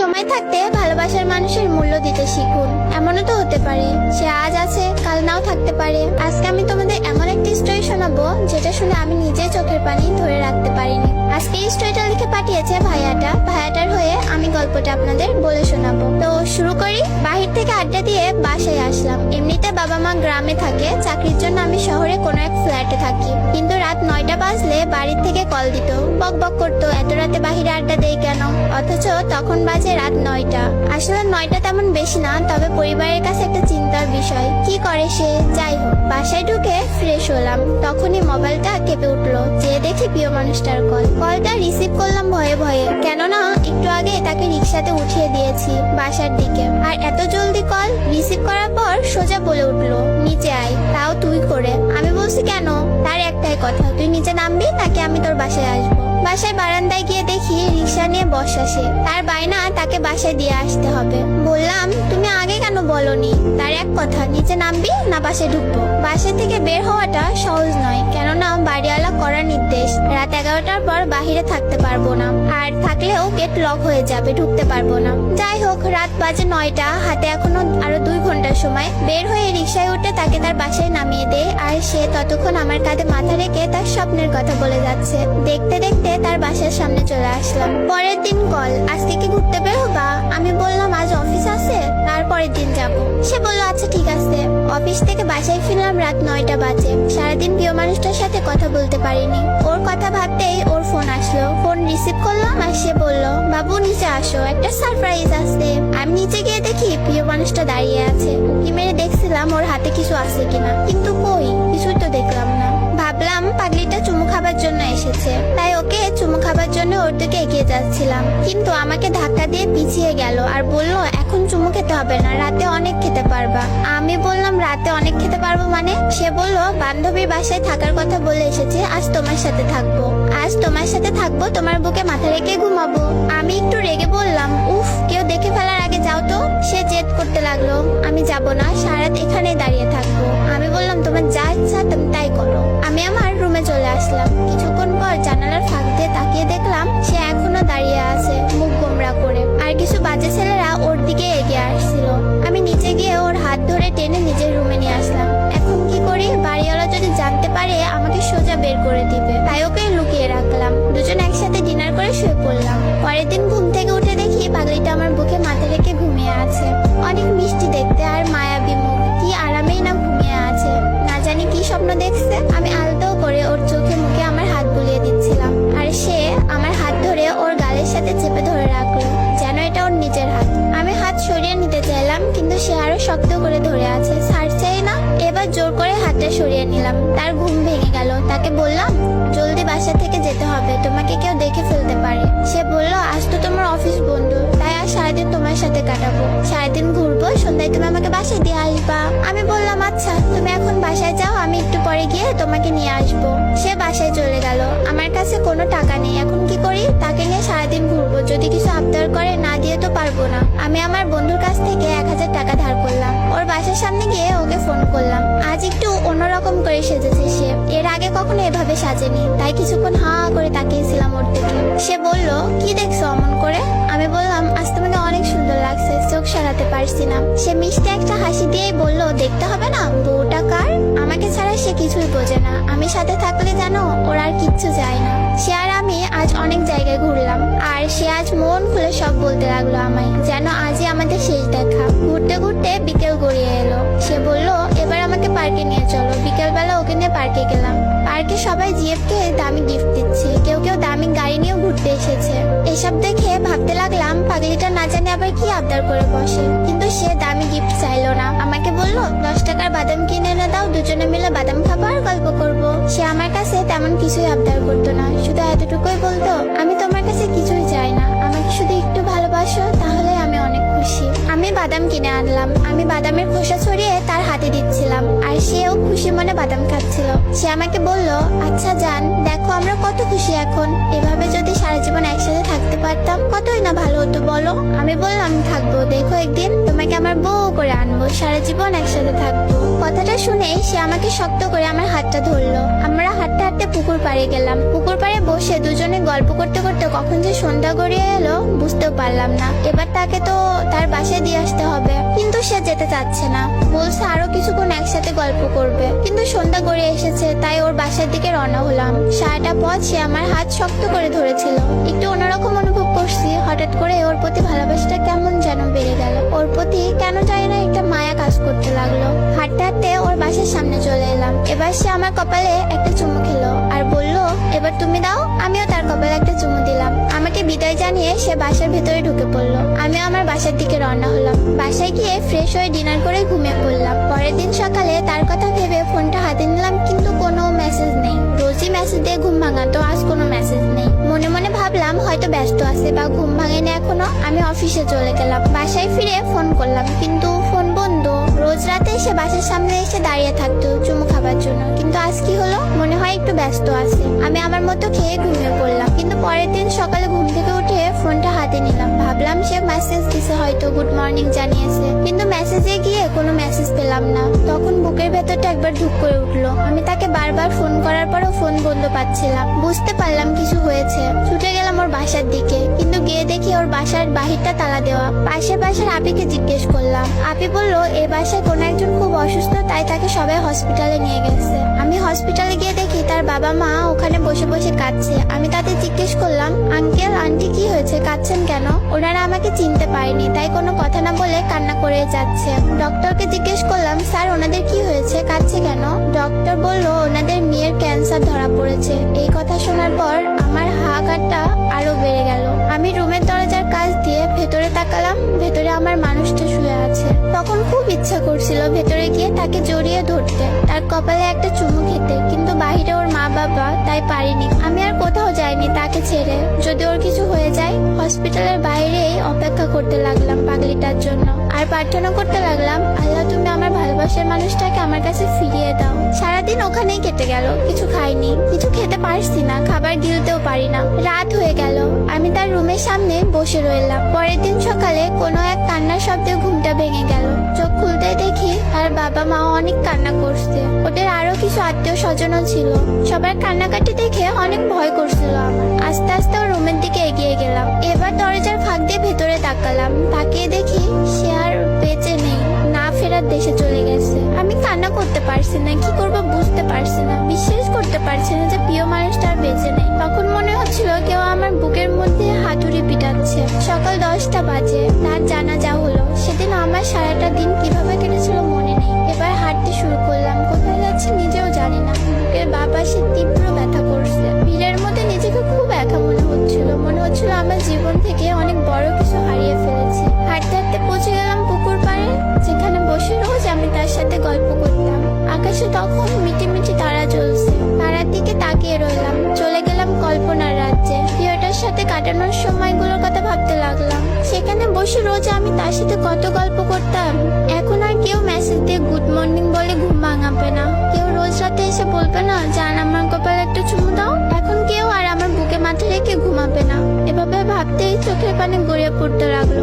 সময় থাকতে ভালোবাসার মানুষের মূল্য দিতে শিখুন। এমনও তো হতে পারে সে আজ আছে কাল নাও থাকতে পারে। আজকে আমি তোমাদের এমন একটি স্টোরি শোনাবো যেটা শুনে আমি নিজে চোখের পানি ধরে রাখতে পারিনি। আজকে এই স্টোরিটা লিখে পাঠিয়েছে ভাইয়াটার হয়ে আমি গল্পটা আপনাদের বলে শোনাবো। তো শুরু করি। বাহির থেকে আড্ডা দিয়ে বাসায় আসলাম। এমনিতে বাবা মা গ্রামে থাকে, চাকরির জন্য আমি শহরে কোনো এক ফ্ল্যাটে থাকি। কিন্তু রাত 9টা বাজলে বাড়ির থেকে কল দিত, বক বক করতো এত রাতে বাহিরে আড্ডা দেই কেন, অথচ তখন বাজে রাত 9টা। আসলে 9টা তেমন বেশি না, তবে পরিবারের কাছে একটা চিন্তার বিষয়। কি করে সে? যাই হোক, বাসায় ঢুকে ফ্রেশ হলাম, তখনই মোবাইলটা কেঁপে উঠলো। যে দেখি প্রিয় মানুষটার কলটা রিসিভ করলাম ভয়ে ভয়ে, কেননা একটু আগে তাকে রিক্সাতে উঠিয়ে দিয়েছি বাসার দিকে। আর এত জলদি কল রিসিভ করার পর সোজা বলে উঠলো, নিচে আয়, তাও তুই করে। আমি বলছি কেন? তার একটাই কথা, তুই নিচে নামবি নাকি আমি তোর বাসায় আসবো। বাসায় বারান্দায় গিয়ে দেখি রিক্সা নিয়ে বসা সে। তার বায়না তাকে বাসায় দিয়ে আসতে হবে। বললাম তুমি আগে কেন বলনি? তার এক কথা, নিচে নামবি না বাসায় ঢুকবো। বাসা থেকে বের হওয়াটা সহজ নয়, কেননা বাড়িওয়ালা করার নির্দেশ রাত 11টার পর বাহিরে থাকতে পারবো না, আর থাকলেও গেট লক হয়ে যাবে, ঢুকতে পারবো না। যাই হোক, রাত বাজে 9টা, হাতে এখনো আরো 2 ঘন্টার সময়। বের হয়ে রিক্সায় উঠে তাকে তার বাসায় নামিয়ে দেয়, আর সে ততক্ষণ আমার কাঁধে মাথা রেখে তার স্বপ্নের কথা বলে যাচ্ছে। দেখতে দেখতে তার বাসার সামনে চলে আসলাম। পরের দিন কল, আজকে কি ঘুরতে বের হবা? আমি বললাম আজ অফিস আছে, তারপরের দিন যাব। সে বললো আচ্ছা ঠিক আছে। অফিস থেকে বাসায় ফিরলাম রাত 9টা বাজে। সারাদিন প্রিয় মানুষটার সাথে কথা বলতে পারিনি। ওর কথা ভাবতেই ওর ফোন আসলো। ফোন রিসিভ করলাম আর সে বলল, বাবু নিচে আসো, একটা সারপ্রাইজ আছে। আমি নিচে গিয়ে দেখি প্রিয় মানুষটা দাঁড়িয়ে আছে। উকি মেরে দেখছিলাম ওর হাতে কিছু আছে কিনা, কিন্তু কই, কিছুই তো দেখলাম না। ভাবলাম পাগলিটা চুমু খাবার জন্য এসেছে, তাই ওকে চুমু খাবার জন্য ওর দিকে এগিয়ে যাচ্ছিলাম, কিন্তু আমাকে ধাক্কা দিয়ে পিছিয়ে গেল আর বলল এখন চুমু খেতে হবে না, রাতে অনেক খেতে পারবা। আমি বললাম রাতে অনেক খেতে পারবো মানে? সে বলল বান্ধবীর বাসায় থাকার কথা বলে এসেছে, আজ তোমার সাথে থাকবো। আজ তোমার সাথে থাকবো, তোমার বুকে মাথা রেখে ঘুমাবো। আমি একটু রেগে বললাম, উফ, কেউ দেখে ফেলার আগে যাও তো। সে জেদ করতে লাগলো, আমি যাব না, সারারাত এখানেই দাঁড়িয়ে থাকবো। আমি বললাম তোমার যা ইচ্ছা তুমি তাই করো। আমি আমার রুমে চলে আসলাম। কিছুক্ষণ পর জানালার ফাঁক দিয়ে তাকিয়ে দেখলাম সে এখনো দাঁড়িয়ে আছে, মুখ গোমরা করে, আর কিছু বাজে ছেলেরা ওর দিকে এগিয়ে আসছিল। আমি নিচে গিয়ে ওর হাত ধরে টেনে নিজের রুমে নিয়ে আসলাম। এখন কি করি? বাড়িওয়ালা যদি জানতে পারে আমাকে সোজা বের করে দিবে, তাই ওকে লুকিয়ে রাখলাম। দুজন একসাথে ডিনার করে শুয়ে পড়লাম। পরের দিন ঘুম থেকে উঠে দেখি পাগলিটা আমার বুকে মাথা রেখে ঘুমিয়ে আছে। অনেক মিষ্টি দেখতে আর মায়াবী মুখ, কি আরামেই না ঘুমিয়ে আছে। না জানি কি স্বপ্ন দেখছে। আমি আলতো করে ওর চোখে মুখে আমার হাত বুলিয়ে দিচ্ছিলাম, আর সে আমার হাত ধরে ওর গালের সাথে চেপে ধরে রাখলো, যেন এটা ওর নিজের হাত। আমি হাত সরিয়ে নিতে চাইলাম, কিন্তু সে আরো শক্ত করে ধরে আছে, ছাড়ছেই না। এবার জোর করে হাতটা সরিয়ে নিলাম। তার ঘুম ভেঙে গেল। তাকে বললাম জলদি বাসা থেকে যেতে হবে, তোমাকে কেউ দেখে ফেলতে পারে। সে বলল আজ তো তোমার অফিস বন্ধ, তাই আজ সারাদিন তোমার সাথে কাটাবো, সারাদিন ঘুরবো, সন্ধ্যায় তুমি আমাকে বাসায় দিয়ে আসবা। আমি বললাম আচ্ছা, তুমি এখন বাসায় যাও, আমি একটু পরে গিয়ে তোমাকে নিয়ে আসবো। সে বাসায় চলে গেল। আমার কাছে কোনো টাকা নেই, এখন কি করি? তাকে নিয়ে সারাদিন ঘুরবো, যদি কিছু আবদার করে না দিয়ে তো পারবো না। আমি আমার বন্ধুর কাছ থেকে 1000 টাকা ধার করলাম। ওর বাসার সামনে গিয়ে ওকে ফোন করলাম। আজ একটু অন্যরকম করে সেজেছে সে, এর আগে কখনো এভাবে সাজেনি, তাই কিছুক্ষণ হা করে তাকিয়েছিলাম ওর দিকে। সে বলল কি দেখছো অমন করে? আমি বললাম আজ তোমাকে অনেক সুন্দর লাগছে, চোখ সরাতে পারছি না। সে মিষ্টি একটা হাসি দিয়েই বলল দেখতে হবে না, বউটা কার? আমাকে ছাড়া সে কিছুই বোঝে না। আমি সাথে থাকলে জানো ওর আর কিচ্ছু যায় না। সে আর আমি আজ অনেক জায়গায় ঘুরলাম, আর সে আজ মন খুলে সব বলতে লাগলো আমায়, যেন আজই আমাদের শেষ দেখা। ঘুরতে ঘুরতে বিকেল গড়িয়ে এলো। সে বলল এবার আমাকে পার্কে নিয়ে চলো। বিকেলবেলা ওকে নিয়ে পার্কে গেলাম। পার্কে সবাই জিএফকে দামি গিফট দিচ্ছে, কেউ কেউ দামি গাড়ি নিয়েও ঘুরতে এসেছে। এসব দেখে ভাবতে লাগলাম পাগলিটা না জানি আবার কি আবদার করে বসে, কিন্তু সে দামি গিফট চাইলো না। আমাকে বলল 10 টাকার বাদাম কিনে এনে দাও, দুজনে মিলে বাদাম খাবো আর গল্প করবো। সে আমার কাছে তেমন কিছুই আবদার করতো না, শুধু এতটুকুই বলতো আমি তোমার কাছে কিছুই চাই না, আমাকে শুধু একটু ভালোবাসো, তাহলে আমি অনেক খুশি। আমি বাদাম কিনে আনলাম। আমি বাদামের খোসা ছড়িয়ে তার হাতে দিচ্ছিলাম, আর সেও খুশি মনে বাদাম খাচ্ছিল। সে আমাকে বলল আচ্ছা জান, দেখো আমরা কত খুশি এখন, এভাবে যদি সারা জীবন একসাথে থাকতে পারতাম কতই না ভালো হতো বলো। আমি বললাম থাকবো, দেখো একদিন তোমার তোমাকে আমার বউ করে আনবো, সারা জীবন একসাথে থাকবো। কথাটা শুনে সে আমাকে শক্ত করে আমার হাতটা ধরলো। আমরা হাঁটতে হাঁটতে পুকুর পাড়ে গেলাম। পুকুর পাড়ে বসে দুজনে গল্প করতে করতে কখন যে সন্ধ্যা গড়িয়ে এলো বুঝতেও পারলাম না। এবার তাকে তো তার বাসায় দিয়ে আসতে হবে, কিন্তু সে যেতে চাচ্ছে না। বলছে আরো কিছুক্ষণ একসাথে গল্প করবে, কিন্তু সন্ধ্যা গড়িয়ে এসেছে, তাই ওর বাসার দিকে রওনা হলাম। সারাটা পথ সে আমার হাত শক্ত করে ধরেছিল। একটু অন্যরকম অনুভব করছি। হঠাৎ করে ওর প্রতি ভালোবাসাটা কেমন যেন বেড়ে গেল। ওর প্রতি কেন জানি না একটা মায়া কাজ করতে লাগলো। হাঁটতে হাঁটতে ওর বাসার সামনে চলে এলাম। এবার সে আমার কপালে একটা চুমু খেলো আর বলল, এবার তুমি দাও। আমিও তার কপালে একটা চুমু দিলাম। আমাকে বিদায় জানিয়ে সে বাসার ভেতরে ঢুকে পড়লো। আমিও আমার বাসার দিকে রওনা হলাম। বাসায় গিয়ে ফ্রেশ হয়ে ডিনার করে ঘুমিয়ে পড়লাম। পরের দিন সকালে তার কথা ভেবে ফোনটা হাতে নিলাম, কিন্তু কোনো মেসেজ নেই। রোজই মেসেজ দিয়ে ঘুম ভাঙাতো, আজ কোনো মেসেজ নেই। মনে মনে ভাবলাম হয়তো ব্যস্ত আছে বা ঘুম ভাঙেনি এখনো। আমি অফিসে চলে গেলাম। বাসায় ফিরে ফোন করলাম, কিন্তু ফোন বন্ধ। রোজ রাতে সে বাসার সামনে এসে দাঁড়িয়ে থাকতো চুমু খাবার জন্য, কিন্তু আজ কি হলো? মনে হয় একটু ব্যস্ত আছে। আমি আমার মতো খেয়ে ঘুমিয়ে পড়লাম। কিন্তু পরের দিন সকালে ঘুম থেকে উঠে ফোনটা হাতে নিলাম। ভাবলাম সে মেসেজ দিছে, হয়তো গুড মর্নিং জানিয়েছে, কিন্তু মেসেজে গিয়ে কোনো মেসেজ পেলাম না। তখন বুকের ভেতরটা একবার ধুক করে উঠলো। আমি তাকে বারবার ফোন করার পরও ফোন বন্ধ পাচ্ছিলাম। বুঝতে পারলাম কিছু হয়েছে। ছুটে গেলাম ওর বাসার দিকে, কিন্তু গিয়ে দেখি ওর বাসার বাহিরটা তালা দেওয়া। পাশের বাসার আপিকে জিজ্ঞেস করলাম। আপি বলল এই বাসায় কোনো একজন খুব অসুস্থ, তাই তাকে সবাই হসপিটালে নিয়ে গেছে। আমি হসপিটালে গিয়ে দেখি তার বাবা মা ওখানে বসে বসে কাঁদছে। আমি তাদের জিজ্ঞেস করলাম, আঙ্কেল আন্টি কি হয়েছে, কাঁদছেন কেন? ওনারা আমাকে চিনতে পারেনি, তাই কোনো কথা না বলে কান্না করে যাচ্ছে। ডক্টরকে জিজ্ঞেস করলাম, স্যার ওনাদের কি হয়েছে, কাঁদছে কেন? ডক্টর বলল ওনাদের মেয়ের ক্যান্সার ধরা পড়েছে। এই কথা শোনার পর আমার হাহাকারটা আরো বেড়ে গেল। আমি রুমের দরজার কাছ দিয়ে ভেতরে তাকালাম। ভেতরে আমার মানুষটা শুয়ে আছে। তখন খুব ইচ্ছা করছিল ভেতরে গিয়ে তাকে জড়িয়ে ধরতে, তার কপালে একটা চুমু খেতে, কিন্তু বাইরে ওর মা বাবা, তাই পারিনি। আমি আর কোথাও যাইনি তাকে ছেড়ে। যদি ওর কিছু হয়ে যায়, হসপিটালের বাইরেই অপেক্ষা করতে লাগলাম পাগলিটার জন্য। আর প্রার্থনা করতে লাগলাম, আল্লাহ তুমি আমার ভালোবাসার মানুষটাকে আমার কাছে ফিরিয়ে দাও। সারাদিন ওখানেই কেটে গেল। কিছু খাইনি, কিছু খেতে পারছি না, খাবার গিলতেও পারি না। রাত হয়ে গেল। আমি তার রুমের সামনে বসে রইলাম। পরের দিন সকালে কোনো এক কান্নার শব্দে ঘুমটা ভেঙে গেল। চোখ খুলতে দেখি তার বাবা মা অনেক কান্না করছে। ওদের আরো কিছু আত্মীয় স্বজনও ছিল। সবার কান্নাকাটি দেখে অনেক ভয় করছিল আমার। আস্তে আস্তে ওর রুমের দিকে এগিয়ে গেলাম। এবার দরজার ফাঁক দিয়ে ভেতরে তাকালাম। তাকিয়ে দেখি সে আর বেঁচে নেই, না ফেরার দেশে চলে গেছে। আমি কান্না করতে পারছি না, কি করবো বুঝতে পারছি না। বিশ্বাস করতে পারছি না যে প্রিয় মানুষটা আর বেঁচে নেই। তখন মনে হচ্ছিল কেউ আমার বুকের মধ্যে হাতুড়ি পিটাচ্ছে। সকাল 10টা বাজে, তার জানাজা হলো। সেদিন আমার সারাটা দিন কিভাবে কেটেছিল মনে নেই। এবার হাঁটতে শুরু করলাম। কোথায় যাচ্ছি নিজেও জানি না। বুকের বাঁ পাশে তীব্র ব্যথা করছে। ভিড়ের মধ্যে নিজেকে খুব একা মনে হচ্ছিল। মনে হচ্ছিল আমার জীবন থেকে অনেক বড় কিছু হারিয়ে ফেলেছি। হাঁটতে হাঁটতে পৌঁছে গেলাম পুকুর পাড়ে, যেখানে বসে রোজ আমি তার সাথে গল্প করতাম। আকাশে তখন মিটি মিটি তারা জ্বলছে। তারার দিকে তাকিয়ে রইলাম। চলে গেলাম কল্পনার রাজ্যে। প্রিয়টার সাথে কাটানোর সময়গুলোর কথা ভাবতে লাগলাম। সেখানে বসে রোজ আমি তার সাথে কত গল্প করতাম। এখন আর কেউ মেসেজ দিয়ে গুড মর্নিং বলে ঘুম ভাঙাবে না। কেউ রোজ রাতে এসে বলবে না জান আমার কপালে একটা চুমু দাও। এখন কেউ আর আমার বুকে মাথা রেখে ঘুমাবে না। এভাবে ভাবতেই চোখের পানি গড়িয়ে পড়তে লাগলো।